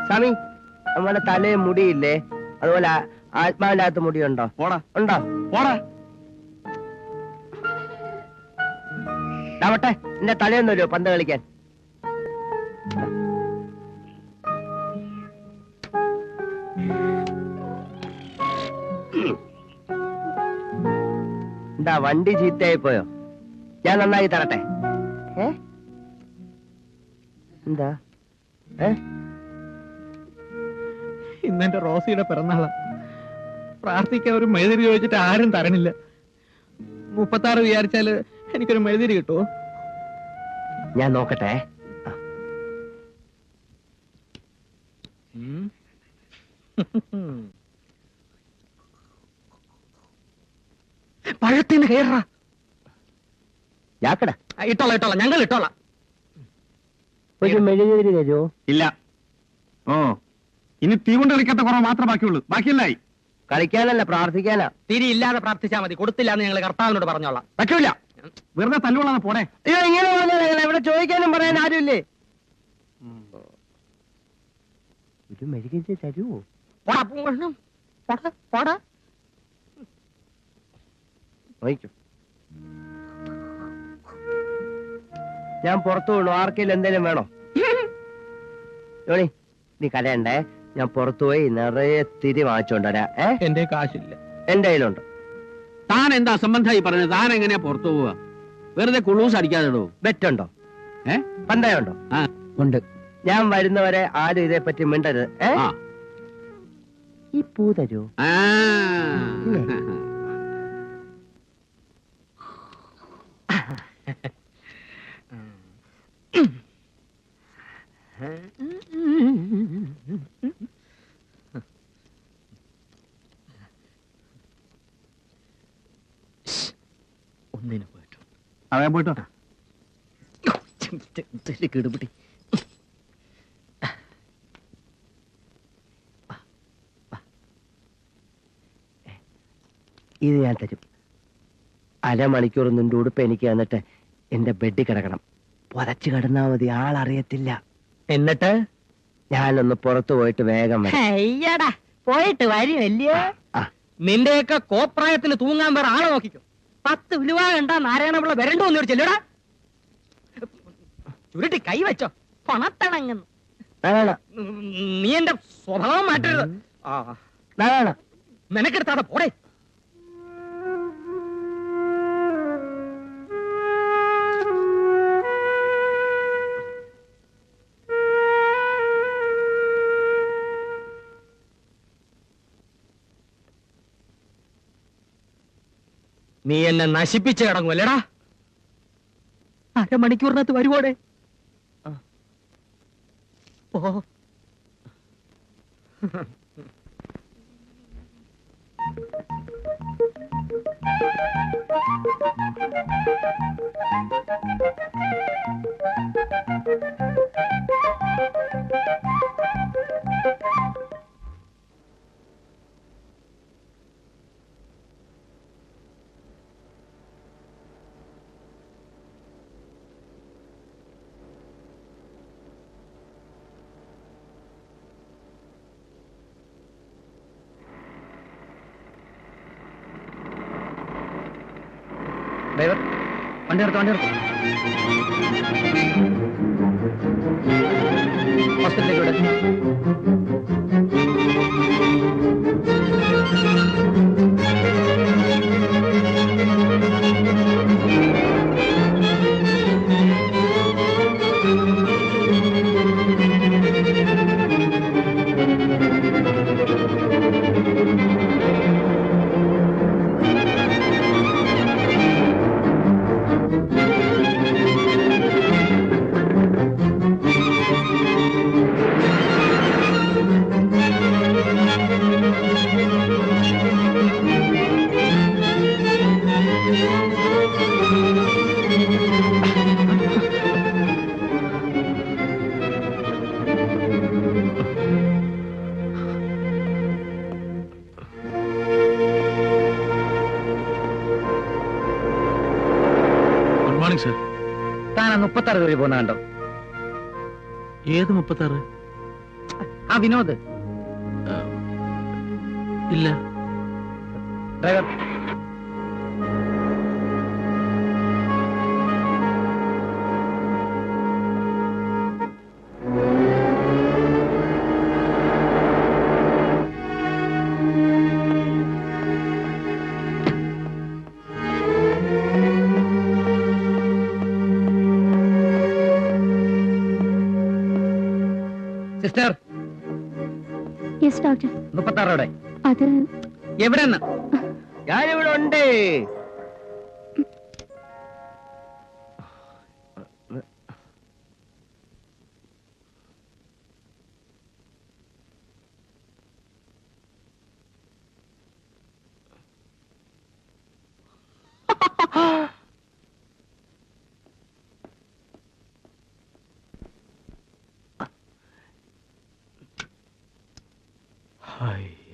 സ്വാമി, നമ്മുടെ തലയിൽ മുടിയില്ലേ, അതുപോലെ ആത്മാവിന്റെ അകത്ത് മുടിയുണ്ടോ? ഉണ്ടോ? ആവട്ടെ, എന്റെ തലയൊന്നുമല്ലോ പന്ത് കളിക്കാൻ. എന്താ വണ്ടി ചീത്തയായി പോയോ? ഞാൻ നന്നായി തരട്ടെ. എന്താ? ഇന്നെന്റെ റോസിയുടെ പിറന്നാളാ. പ്രാർത്ഥിക്കാൻ ഒരു മെഴുതിരി ചോദിച്ചിട്ട് ആരും തരണില്ല. 36 വിചാരിച്ചാല് എനിക്കൊരു മെഴുതിരി കിട്ടുമോ? ഞാൻ നോക്കട്ടെ. പഴത്തിന് കയറാ. ഞാക്കട ഇട്ടോളാം, ഞങ്ങൾ ഇട്ടോളാം. ഒരു മെഴുകുതിരി തരുമോ? ഇല്ല. ഓ, ഇനി തീ കൊണ്ട് കളിക്കാത്ത കുറവ് മാത്രമേ ബാക്കിയുള്ളൂ. ബാക്കിയല്ലായി. കളിക്കാനല്ല, പ്രാർത്ഥിക്കാനാ. തിരി ഇല്ലാതെ പ്രാർത്ഥിച്ചാൽ മതി. കൊടുത്തില്ലാന്ന് ഞങ്ങൾ കർത്താവിനോട് പറഞ്ഞോളാം. പറ്റൂല. വെറുതെ തല്ലുകൊള്ളാതെ പോടെ. അയ്യോ, ഇങ്ങനെ പറഞ്ഞാൽ ഇവിടെ ചോദിക്കാനും പറയാൻ ആരുമില്ലേ? ഒരു മെഴുകുതിരി തരുമോ? ഞാൻ പുറത്തു വീണു. ആർക്കെങ്കിലും എന്തേലും വേണോ? ജോണി, നീ കരയണ്ടേ. ഞാൻ പുറത്തു പോയി നിറയെ തിരി വാങ്ങിച്ചോണ്ടരാ. എന്റെ കാശില്ല. എന്റെ കയ്യിലുണ്ട്. താൻ എന്താ സംബന്ധമായി പറഞ്ഞത്? താൻ എങ്ങനെയാ പുറത്തു പോവുക? വെറുതെ കുളൂസ് അടിക്കാതെടോ. ബെറ്റുണ്ടോ? പന്തയമുണ്ടോ? ഉണ്ട്. ഞാൻ വരുന്നവരെ ആരും ഇതേപ്പറ്റി മിണ്ടരുത്. ഈ പൂ തരൂ. ഒന്നിന് പോയിട്ടു. അവൻ പോയിട്ടോ. കിടുപിടി. ഇത് ഞാൻ തരും. അരമണിക്കൂർ നിന്റെ ഉടുപ്പ് എനിക്ക് തന്നിട്ട് എന്റെ ബെഡിൽ കിടക്കണം. പുതച്ചു കിടന്നാ മതി, ആളറിയത്തില്ല. എന്നിട്ട് ഞാനൊന്ന് പുറത്തു പോയിട്ട് വേഗം വരാം. അയ്യടാ, പോയിട്ട് വരുമല്ലയോ? നിന്റെയൊക്കെ കോപ്രായത്തിന് തൂങ്ങാൻ വേറെ ആളെ നോക്കിക്കോ. 10 വിലുവ കണ്ടാ നാരായണപിള്ള വരണ്ടോ എന്ന് ചോദിച്ചല്ലോടാ. ചുരുട്ടി കൈ വെച്ചോ, പണത്തിണങ്ങുന്നു. നീ എന്റെ സ്വഭാവം മാറ്റരുത്. നിനക്കെടുത്താതെ പോടേ. നീ എന്നെ നശിപ്പിച്ച് കിടങ്ങുമല്ലേടാ. അരമണിക്കൂറിനകത്ത് വരുവോടെ? ഓ, ഡ്രൈവർ, വണ്ടി എടുത്തോ. ഹോസ്പിറ്റലിലേക്ക് താനാ 36 വഴി പോകുന്ന കണ്ടോ? ഏത് 36? ആ വിനോദ് ഇല്ല. Driver sister yes doctor. 36 അത് എവിടെന്ന്? ഞാനിവിടെ ഉണ്ട്. ഹായ്.